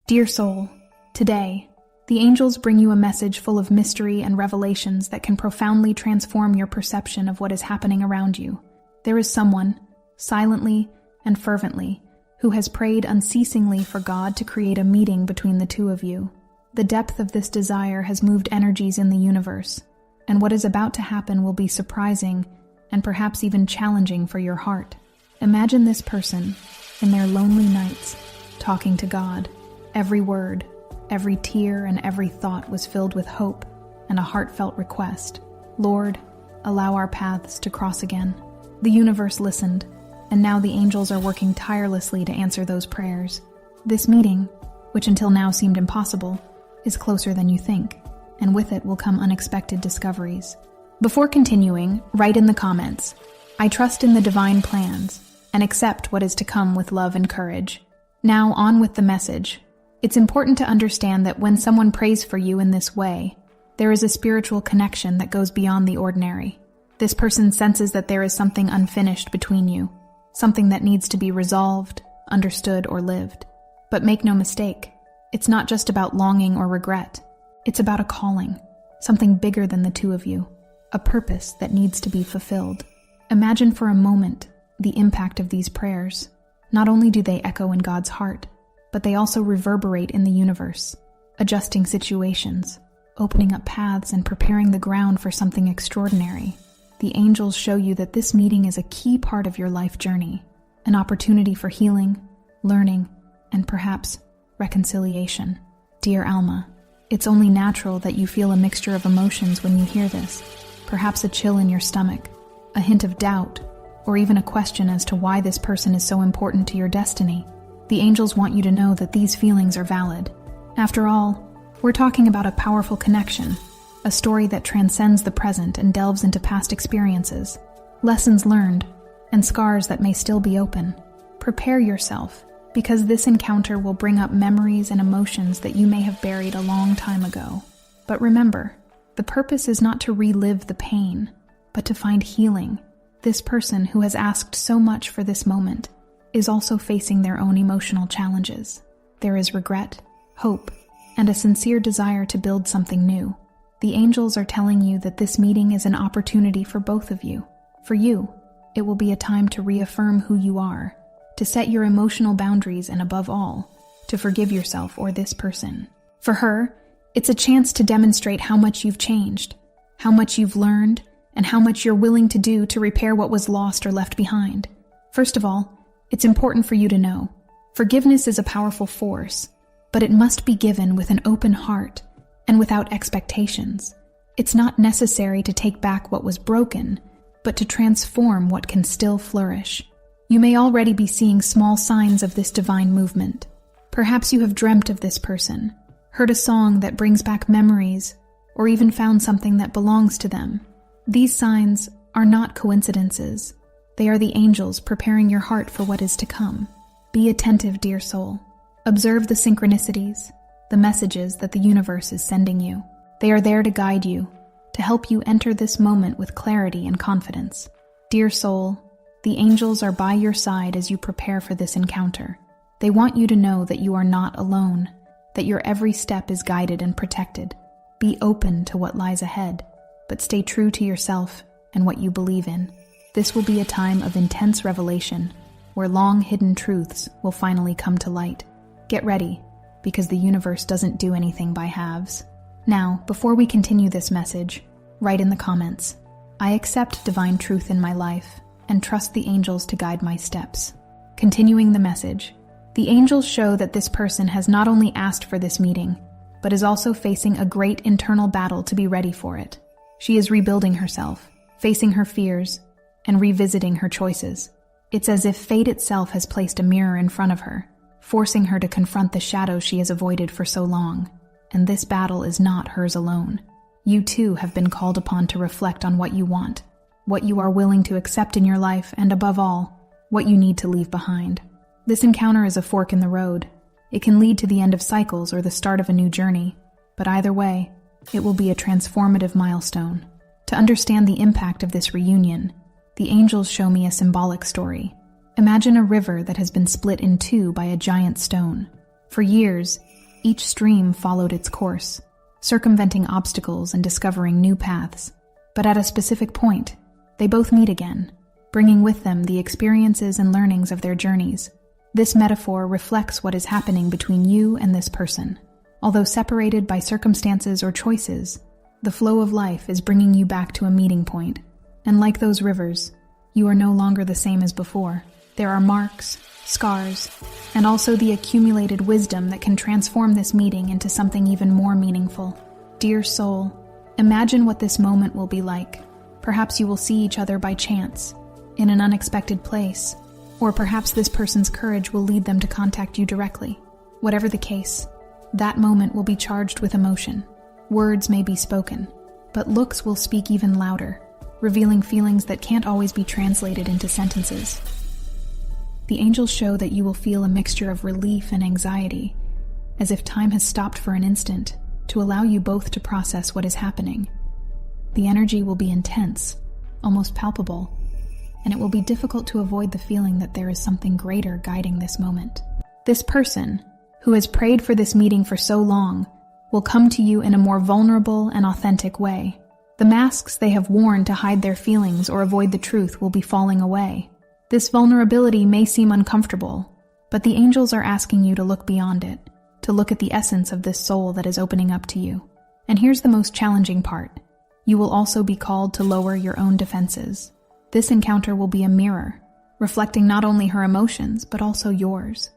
Dear soul, today, the angels bring you a message full of mystery and revelations that can profoundly transform your perception of what is happening around you. There is someone, silently and fervently, who has prayed unceasingly for God to create a meeting between the two of you. The depth of this desire has moved energies in the universe, and what is about to happen will be surprising and perhaps even challenging for your heart. Imagine this person, in their lonely nights, talking to God. Every word, every tear, and every thought was filled with hope and a heartfelt request. Lord, allow our paths to cross again. The universe listened, and now the angels are working tirelessly to answer those prayers. This meeting, which until now seemed impossible, is closer than you think, and with it will come unexpected discoveries. Before continuing, write in the comments, "I trust in the divine plans and accept what is to come with love and courage." Now on with the message. It's important to understand that when someone prays for you in this way, there is a spiritual connection that goes beyond the ordinary. This person senses that there is something unfinished between you, something that needs to be resolved, understood, or lived. But make no mistake, it's not just about longing or regret. It's about a calling, something bigger than the two of you, a purpose that needs to be fulfilled. Imagine for a moment the impact of these prayers. Not only do they echo in God's heart, but they also reverberate in the universe, adjusting situations, opening up paths, and preparing the ground for something extraordinary. The angels show you that this meeting is a key part of your life journey, an opportunity for healing, learning, and perhaps reconciliation. Dear Alma, it's only natural that you feel a mixture of emotions when you hear this, perhaps a chill in your stomach, a hint of doubt, or even a question as to why this person is so important to your destiny. The angels want you to know that these feelings are valid. After all, we're talking about a powerful connection, a story that transcends the present and delves into past experiences, lessons learned, and scars that may still be open. Prepare yourself, because this encounter will bring up memories and emotions that you may have buried a long time ago. But remember, the purpose is not to relive the pain, but to find healing. This person who has asked so much for this moment is also facing their own emotional challenges. There is regret, hope, and a sincere desire to build something new. The angels are telling you that this meeting is an opportunity for both of you. For you, it will be a time to reaffirm who you are, to set your emotional boundaries, and above all, to forgive yourself or this person. For her, it's a chance to demonstrate how much you've changed, how much you've learned, and how much you're willing to do to repair what was lost or left behind. First of all, it's important for you to know, forgiveness is a powerful force, but it must be given with an open heart and without expectations. It's not necessary to take back what was broken, but to transform what can still flourish. You may already be seeing small signs of this divine movement. Perhaps you have dreamt of this person, heard a song that brings back memories, or even found something that belongs to them. These signs are not coincidences. They are the angels preparing your heart for what is to come. Be attentive, dear soul. Observe the synchronicities, the messages that the universe is sending you. They are there to guide you, to help you enter this moment with clarity and confidence. Dear soul, the angels are by your side as you prepare for this encounter. They want you to know that you are not alone, that your every step is guided and protected. Be open to what lies ahead, but stay true to yourself and what you believe in. This will be a time of intense revelation, where long-hidden truths will finally come to light. Get ready, because the universe doesn't do anything by halves. Now, before we continue this message, write in the comments, "I accept divine truth in my life and trust the angels to guide my steps." Continuing the message, the angels show that this person has not only asked for this meeting, but is also facing a great internal battle to be ready for it. She is rebuilding herself, facing her fears, and revisiting her choices. It's as if fate itself has placed a mirror in front of her, forcing her to confront the shadows she has avoided for so long. And this battle is not hers alone. You too have been called upon to reflect on what you want, what you are willing to accept in your life, and above all, what you need to leave behind. This encounter is a fork in the road. It can lead to the end of cycles or the start of a new journey, but either way, it will be a transformative milestone. To understand the impact of this reunion, the angels show me a symbolic story. Imagine a river that has been split in two by a giant stone. For years, Each stream followed its course, circumventing obstacles and discovering new paths. But at a specific point, they both meet again, bringing with them the experiences and learnings of their journeys. This metaphor reflects what is happening between you and this person. Although separated by circumstances or choices, the flow of life is bringing you back to a meeting point. And like those rivers, you are no longer the same as before. There are marks, scars, and also the accumulated wisdom that can transform this meeting into something even more meaningful. Dear soul, imagine what this moment will be like. Perhaps you will see each other by chance, in an unexpected place, or perhaps this person's courage will lead them to contact you directly. Whatever the case, that moment will be charged with emotion. Words may be spoken, but looks will speak even louder, revealing feelings that can't always be translated into sentences. The angels show that you will feel a mixture of relief and anxiety, as if time has stopped for an instant to allow you both to process what is happening. The energy will be intense, almost palpable, and it will be difficult to avoid the feeling that there is something greater guiding this moment. This person, who has prayed for this meeting for so long, will come to you in a more vulnerable and authentic way. The masks they have worn to hide their feelings or avoid the truth will be falling away. This vulnerability may seem uncomfortable, but the angels are asking you to look beyond it, to look at the essence of this soul that is opening up to you. And here's the most challenging part. You will also be called to lower your own defenses. This encounter will be a mirror, reflecting not only her emotions, but also yours.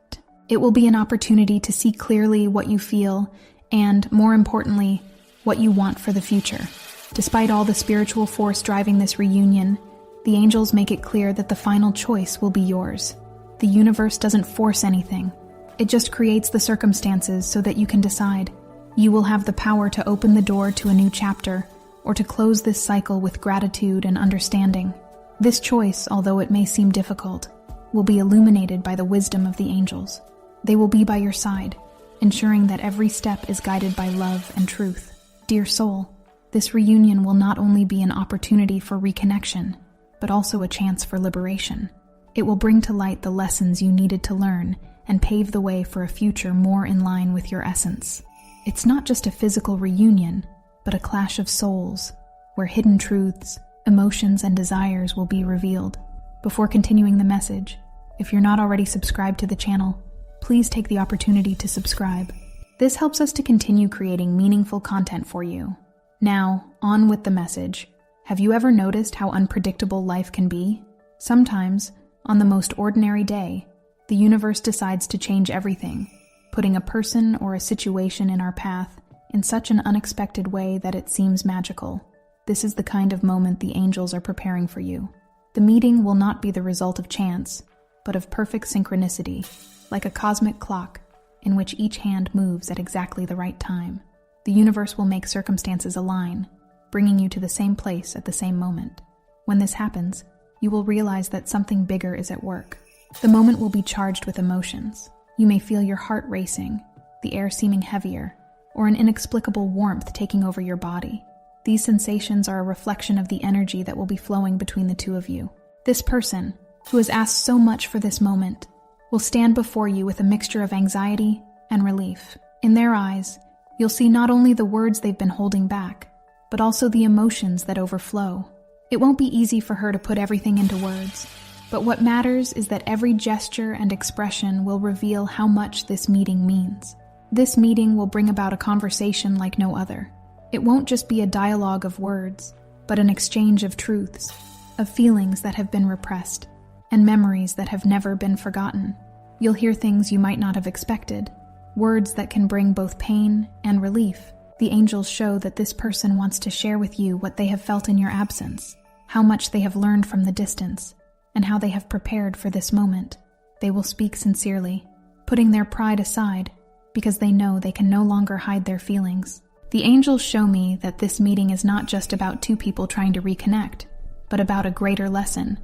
It will be an opportunity to see clearly what you feel and, more importantly, what you want for the future. Despite all the spiritual force driving this reunion, the angels make it clear that the final choice will be yours. The universe doesn't force anything. It just creates the circumstances so that you can decide. You will have the power to open the door to a new chapter, or to close this cycle with gratitude and understanding. This choice, although it may seem difficult, will be illuminated by the wisdom of the angels. They will be by your side, ensuring that every step is guided by love and truth. Dear soul, this reunion will not only be an opportunity for reconnection, but also a chance for liberation. It will bring to light the lessons you needed to learn and pave the way for a future more in line with your essence. It's not just a physical reunion, but a clash of souls, where hidden truths, emotions, and desires will be revealed. Before continuing the message, if you're not already subscribed to the channel, please take the opportunity to subscribe. This helps us to continue creating meaningful content for you. Now, on with the message. Have you ever noticed how unpredictable life can be? Sometimes, on the most ordinary day, the universe decides to change everything, putting a person or a situation in our path in such an unexpected way that it seems magical. This is the kind of moment the angels are preparing for you. The meeting will not be the result of chance, but of perfect synchronicity, like a cosmic clock in which each hand moves at exactly the right time. The universe will make circumstances align, bringing you to the same place at the same moment. When this happens, you will realize that something bigger is at work. The moment will be charged with emotions. You may feel your heart racing, the air seeming heavier, or an inexplicable warmth taking over your body. These sensations are a reflection of the energy that will be flowing between the two of you. This person, who has asked so much for this moment, will stand before you with a mixture of anxiety and relief. In their eyes, you'll see not only the words they've been holding back, but also the emotions that overflow. It won't be easy for her to put everything into words, but what matters is that every gesture and expression will reveal how much this meeting means. This meeting will bring about a conversation like no other. It won't just be a dialogue of words, but an exchange of truths, of feelings that have been repressed, and memories that have never been forgotten. You'll hear things you might not have expected, words that can bring both pain and relief. The angels show that this person wants to share with you what they have felt in your absence, how much they have learned from the distance, and how they have prepared for this moment. They will speak sincerely, putting their pride aside, because they know they can no longer hide their feelings. The angels show me that this meeting is not just about two people trying to reconnect, but about a greater lesson.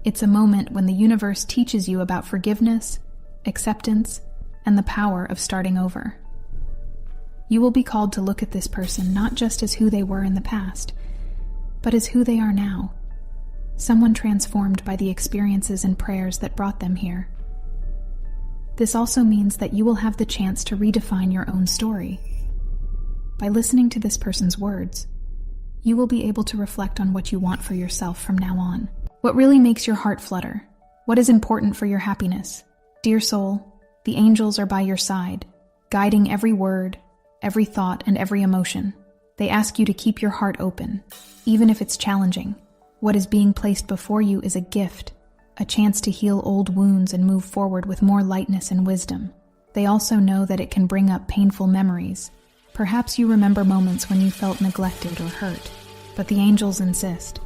It's a moment when the universe teaches you about forgiveness, acceptance, and the power of starting over. You will be called to look at this person not just as who they were in the past, but as who they are now. Someone transformed by the experiences and prayers that brought them here. This also means that you will have the chance to redefine your own story. By listening to this person's words, you will be able to reflect on what you want for yourself from now on. What really makes your heart flutter? What is important for your happiness? Dear soul, the angels are by your side, guiding every word, every thought, and every emotion. They ask you to keep your heart open, even if it's challenging. What is being placed before you is a gift, a chance to heal old wounds and move forward with more lightness and wisdom. They also know that it can bring up painful memories. Perhaps you remember moments when you felt neglected or hurt, but the angels insist.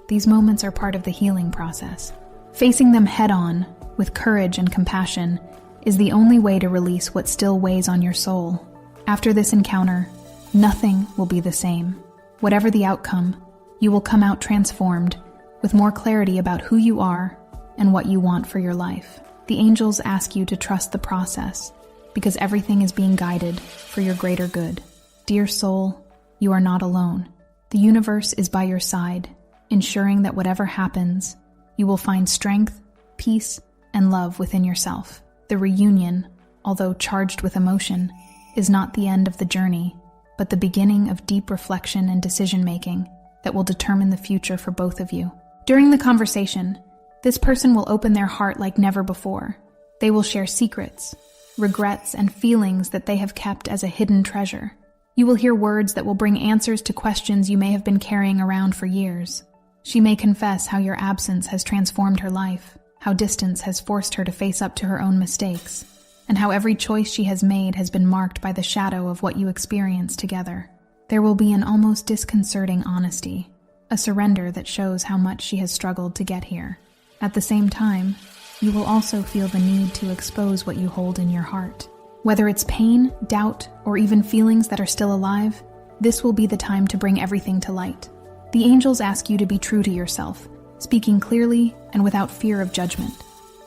These moments are part of the healing process. Facing them head-on, with courage and compassion, is the only way to release what still weighs on your soul. After this encounter, nothing will be the same. Whatever the outcome, you will come out transformed, with more clarity about who you are and what you want for your life. The angels ask you to trust the process, because everything is being guided for your greater good. Dear soul, you are not alone. The universe is by your side, ensuring that whatever happens, you will find strength, peace, and love within yourself. The reunion, although charged with emotion, is not the end of the journey, but the beginning of deep reflection and decision-making that will determine the future for both of you. During the conversation, this person will open their heart like never before. They will share secrets, regrets, and feelings that they have kept as a hidden treasure. You will hear words that will bring answers to questions you may have been carrying around for years. She may confess how your absence has transformed her life, how distance has forced her to face up to her own mistakes, and how every choice she has made has been marked by the shadow of what you experienced together. There will be an almost disconcerting honesty, a surrender that shows how much she has struggled to get here. At the same time, you will also feel the need to expose what you hold in your heart. Whether it's pain, doubt, or even feelings that are still alive, this will be the time to bring everything to light. The angels ask you to be true to yourself, speaking clearly and without fear of judgment.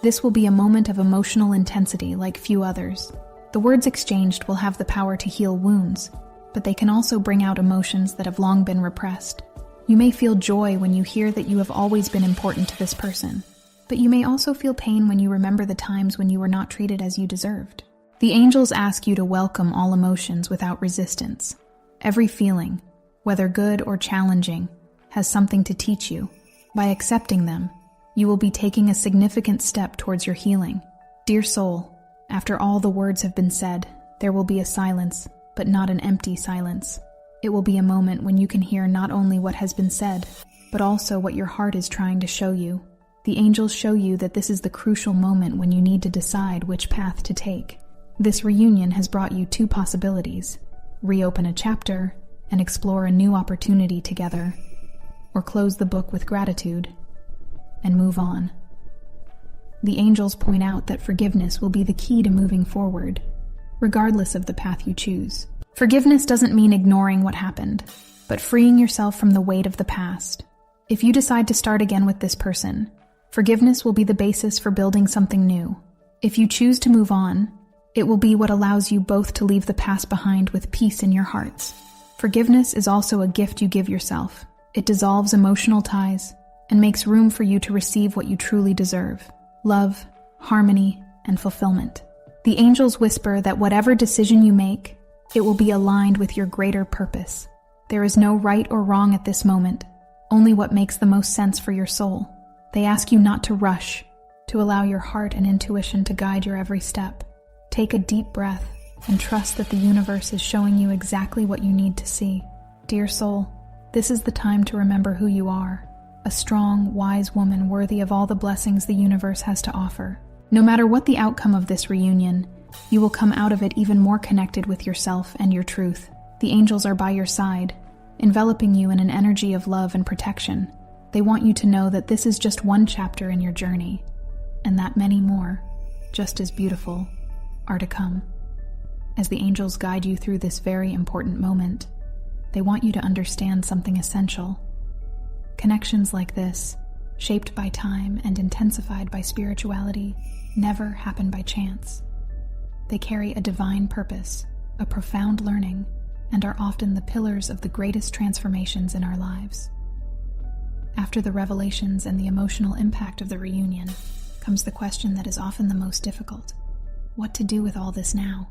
This will be a moment of emotional intensity like few others. The words exchanged will have the power to heal wounds, but they can also bring out emotions that have long been repressed. You may feel joy when you hear that you have always been important to this person, but you may also feel pain when you remember the times when you were not treated as you deserved. The angels ask you to welcome all emotions without resistance. Every feeling, whether good or challenging, has something to teach you. By accepting them, you will be taking a significant step towards your healing. Dear soul, after all the words have been said, there will be a silence, but not an empty silence. It will be a moment when you can hear not only what has been said, but also what your heart is trying to show you. The angels show you that this is the crucial moment when you need to decide which path to take. This reunion has brought you two possibilities: reopen a chapter and explore a new opportunity together, or close the book with gratitude and move on. The angels point out that forgiveness will be the key to moving forward, regardless of the path you choose. Forgiveness doesn't mean ignoring what happened, but freeing yourself from the weight of the past. If you decide to start again with this person, forgiveness will be the basis for building something new. If you choose to move on, it will be what allows you both to leave the past behind with peace in your hearts. Forgiveness is also a gift you give yourself. It dissolves emotional ties and makes room for you to receive what you truly deserve: love, harmony, and fulfillment. The angels whisper that whatever decision you make, it will be aligned with your greater purpose. There is no right or wrong at this moment, only what makes the most sense for your soul. They ask you not to rush, to allow your heart and intuition to guide your every step. Take a deep breath and trust that the universe is showing you exactly what you need to see. Dear soul, this is the time to remember who you are, a strong, wise woman worthy of all the blessings the universe has to offer. No matter what the outcome of this reunion, you will come out of it even more connected with yourself and your truth. The angels are by your side, enveloping you in an energy of love and protection. They want you to know that this is just one chapter in your journey, and that many more, just as beautiful, are to come. As the angels guide you through this very important moment, they want you to understand something essential. Connections like this, shaped by time and intensified by spirituality, never happen by chance. They carry a divine purpose, a profound learning, and are often the pillars of the greatest transformations in our lives. After the revelations and the emotional impact of the reunion comes the question that is often the most difficult. What to do with all this now?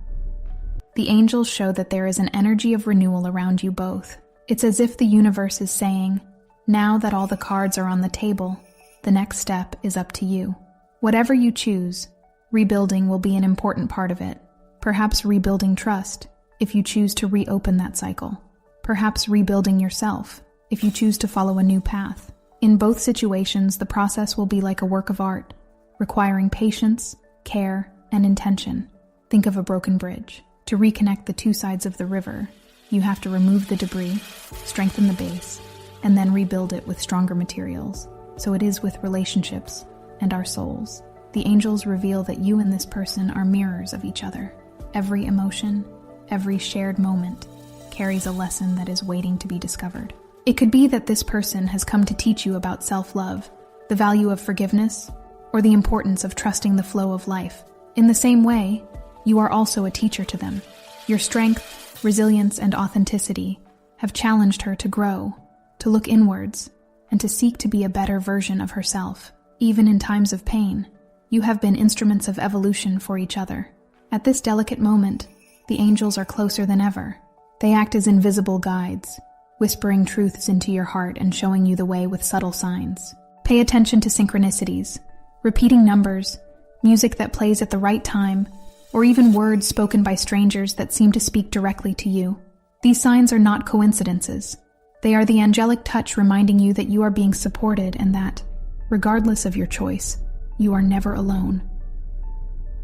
The angels show that there is an energy of renewal around you both. It's as if the universe is saying, now that all the cards are on the table, the next step is up to you. Whatever you choose, rebuilding will be an important part of it. Perhaps rebuilding trust, if you choose to reopen that cycle. Perhaps rebuilding yourself, if you choose to follow a new path. In both situations, the process will be like a work of art, requiring patience, care, and intention. Think of a broken bridge. To reconnect the two sides of the river, you have to remove the debris, strengthen the base, and then rebuild it with stronger materials. So it is with relationships and our souls. The angels reveal that you and this person are mirrors of each other. Every emotion, every shared moment, carries a lesson that is waiting to be discovered. It could be that this person has come to teach you about self-love, the value of forgiveness, or the importance of trusting the flow of life. In the same way, you are also a teacher to them. Your strength, resilience, and authenticity have challenged her to grow, to look inwards, and to seek to be a better version of herself. Even in times of pain, you have been instruments of evolution for each other. At this delicate moment, the angels are closer than ever. They act as invisible guides, whispering truths into your heart and showing you the way with subtle signs. Pay attention to synchronicities, repeating numbers, music that plays at the right time, or even words spoken by strangers that seem to speak directly to you. These signs are not coincidences. They are the angelic touch reminding you that you are being supported and that, regardless of your choice, you are never alone.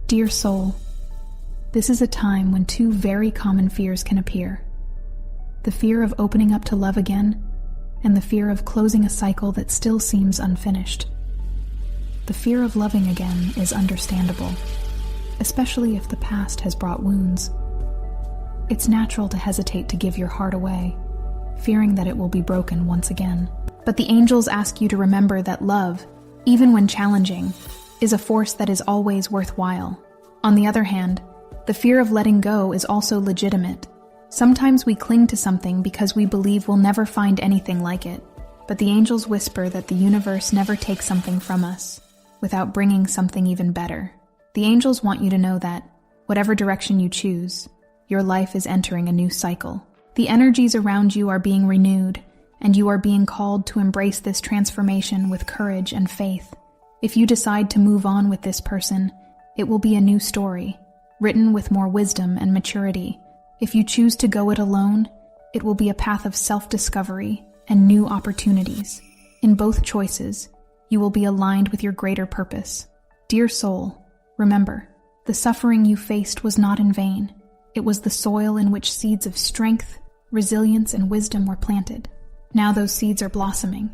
Dear soul, this is a time when two very common fears can appear. The fear of opening up to love again, and the fear of closing a cycle that still seems unfinished. The fear of loving again is understandable, especially if the past has brought wounds. It's natural to hesitate to give your heart away, fearing that it will be broken once again. But the angels ask you to remember that love, even when challenging, is a force that is always worthwhile. On the other hand, the fear of letting go is also legitimate. Sometimes we cling to something because we believe we'll never find anything like it. But the angels whisper that the universe never takes something from us without bringing something even better. The angels want you to know that, whatever direction you choose, your life is entering a new cycle. The energies around you are being renewed, and you are being called to embrace this transformation with courage and faith. If you decide to move on with this person, it will be a new story, written with more wisdom and maturity. If you choose to go it alone, it will be a path of self-discovery and new opportunities. In both choices, you will be aligned with your greater purpose. Dear soul, remember, the suffering you faced was not in vain. It was the soil in which seeds of strength, resilience, and wisdom were planted. Now those seeds are blossoming,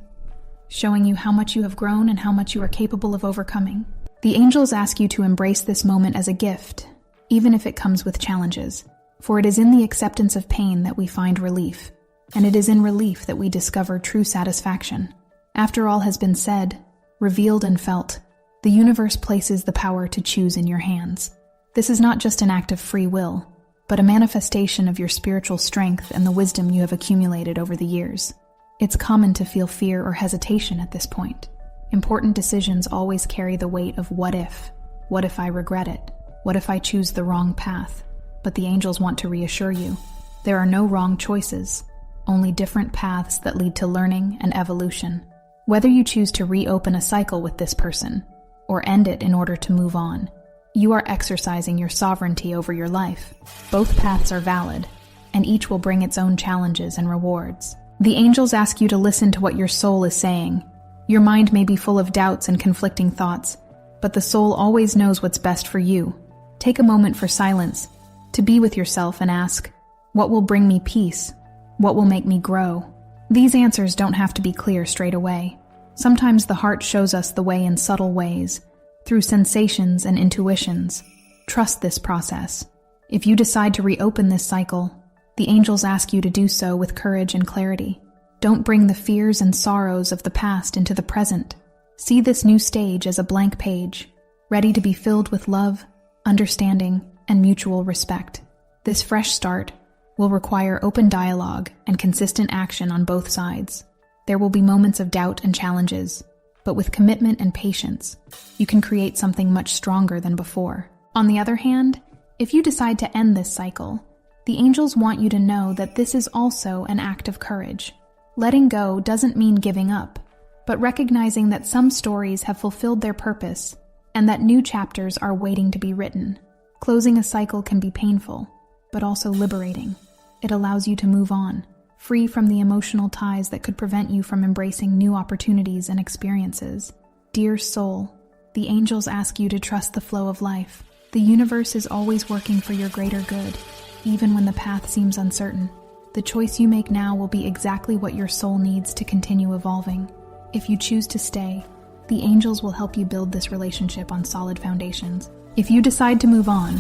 showing you how much you have grown and how much you are capable of overcoming. The angels ask you to embrace this moment as a gift, even if it comes with challenges. For it is in the acceptance of pain that we find relief, and it is in relief that we discover true satisfaction. After all has been said, revealed, and felt, the universe places the power to choose in your hands. This is not just an act of free will, but a manifestation of your spiritual strength and the wisdom you have accumulated over the years. It's common to feel fear or hesitation at this point. Important decisions always carry the weight of what if? What if I regret it? What if I choose the wrong path? But the angels want to reassure you. There are no wrong choices, only different paths that lead to learning and evolution. Whether you choose to reopen a cycle with this person, or end it in order to move on, you are exercising your sovereignty over your life. Both paths are valid, and each will bring its own challenges and rewards. The angels ask you to listen to what your soul is saying. Your mind may be full of doubts and conflicting thoughts, but the soul always knows what's best for you. Take a moment for silence, to be with yourself and ask, what will bring me peace? What will make me grow? These answers don't have to be clear straight away. Sometimes the heart shows us the way in subtle ways, through sensations and intuitions. Trust this process. If you decide to reopen this cycle, the angels ask you to do so with courage and clarity. Don't bring the fears and sorrows of the past into the present. See this new stage as a blank page, ready to be filled with love, understanding, and mutual respect. This fresh start will require open dialogue and consistent action on both sides. There will be moments of doubt and challenges, but with commitment and patience, you can create something much stronger than before. On the other hand, if you decide to end this cycle, the angels want you to know that this is also an act of courage. Letting go doesn't mean giving up, but recognizing that some stories have fulfilled their purpose and that new chapters are waiting to be written. Closing a cycle can be painful, but also liberating. It allows you to move on, free from the emotional ties that could prevent you from embracing new opportunities and experiences. Dear soul, the angels ask you to trust the flow of life. The universe is always working for your greater good, even when the path seems uncertain. The choice you make now will be exactly what your soul needs to continue evolving. If you choose to stay, the angels will help you build this relationship on solid foundations. If you decide to move on,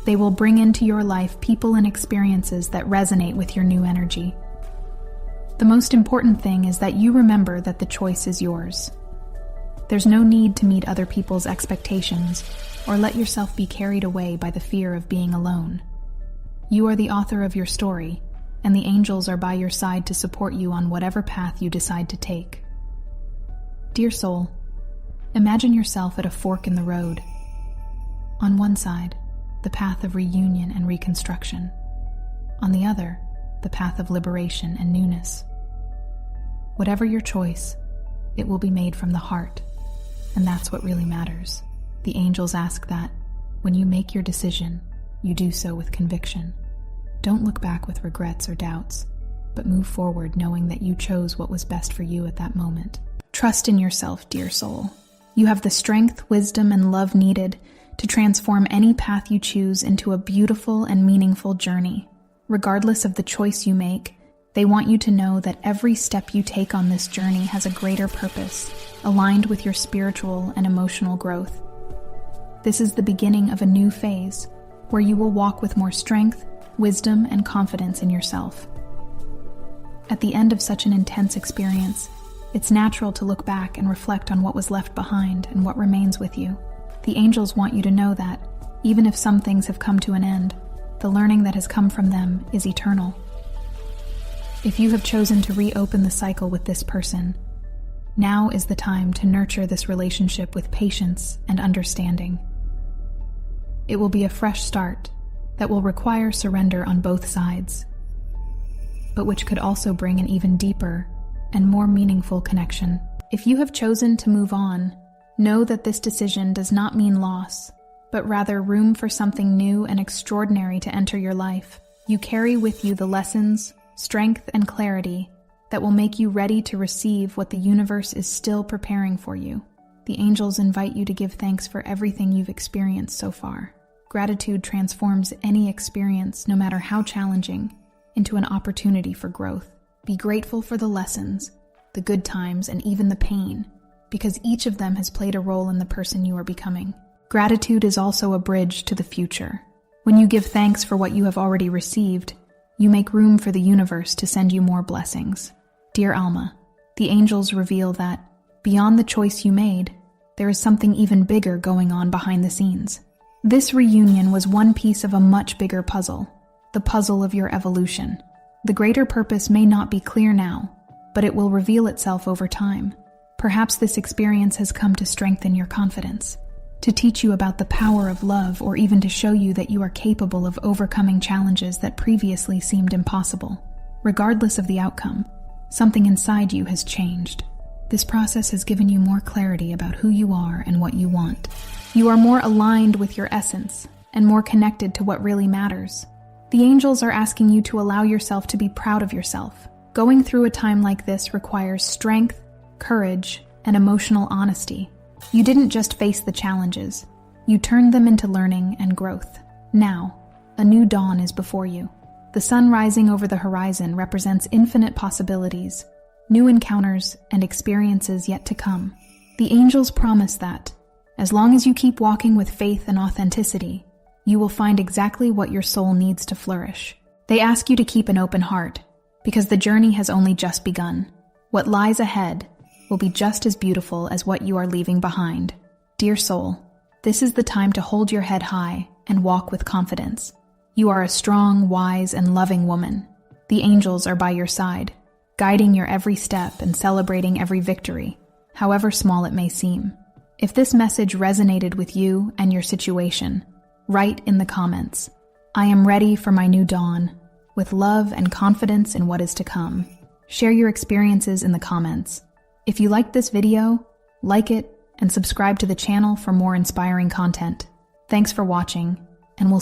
they will bring into your life people and experiences that resonate with your new energy. The most important thing is that you remember that the choice is yours. There's no need to meet other people's expectations or let yourself be carried away by the fear of being alone. You are the author of your story, and the angels are by your side to support you on whatever path you decide to take. Dear soul, imagine yourself at a fork in the road. On one side, the path of reunion and reconstruction. On the other, the path of liberation and newness. Whatever your choice, it will be made from the heart, and that's what really matters. The angels ask that, when you make your decision, you do so with conviction. Don't look back with regrets or doubts, but move forward knowing that you chose what was best for you at that moment. Trust in yourself, dear soul. You have the strength, wisdom, and love needed to transform any path you choose into a beautiful and meaningful journey. Regardless of the choice you make, they want you to know that every step you take on this journey has a greater purpose, aligned with your spiritual and emotional growth. This is the beginning of a new phase, where you will walk with more strength, wisdom, and confidence in yourself. At the end of such an intense experience, it's natural to look back and reflect on what was left behind and what remains with you. The angels want you to know that, even if some things have come to an end, the learning that has come from them is eternal. If you have chosen to reopen the cycle with this person, now is the time to nurture this relationship with patience and understanding. It will be a fresh start that will require surrender on both sides, but which could also bring an even deeper and more meaningful connection. If you have chosen to move on, know that this decision does not mean loss, but rather room for something new and extraordinary to enter your life. You carry with you the lessons, strength, and clarity that will make you ready to receive what the universe is still preparing for you. The angels invite you to give thanks for everything you've experienced so far. Gratitude transforms any experience, no matter how challenging, into an opportunity for growth. Be grateful for the lessons, the good times, and even the pain, because each of them has played a role in the person you are becoming. Gratitude is also a bridge to the future. When you give thanks for what you have already received, you make room for the universe to send you more blessings. Dear Alma, the angels reveal that, beyond the choice you made, there is something even bigger going on behind the scenes. This reunion was one piece of a much bigger puzzle, the puzzle of your evolution. The greater purpose may not be clear now, but it will reveal itself over time. Perhaps this experience has come to strengthen your confidence, to teach you about the power of love, or even to show you that you are capable of overcoming challenges that previously seemed impossible. Regardless of the outcome, something inside you has changed. This process has given you more clarity about who you are and what you want. You are more aligned with your essence and more connected to what really matters. The angels are asking you to allow yourself to be proud of yourself. Going through a time like this requires strength, courage, and emotional honesty. You didn't just face the challenges, you turned them into learning and growth. Now, a new dawn is before you. The sun rising over the horizon represents infinite possibilities, new encounters, and experiences yet to come. The angels promise that, as long as you keep walking with faith and authenticity, you will find exactly what your soul needs to flourish. They ask you to keep an open heart, because the journey has only just begun. What lies ahead will be just as beautiful as what you are leaving behind. Dear soul, this is the time to hold your head high and walk with confidence. You are a strong, wise, and loving woman. The angels are by your side, guiding your every step and celebrating every victory, however small it may seem. If this message resonated with you and your situation, Write in the comments, "I am ready for my new dawn," with love and confidence in what is to come. Share your experiences in the comments. If you liked this video, like it and subscribe to the channel for more inspiring content. Thanks for watching, and we'll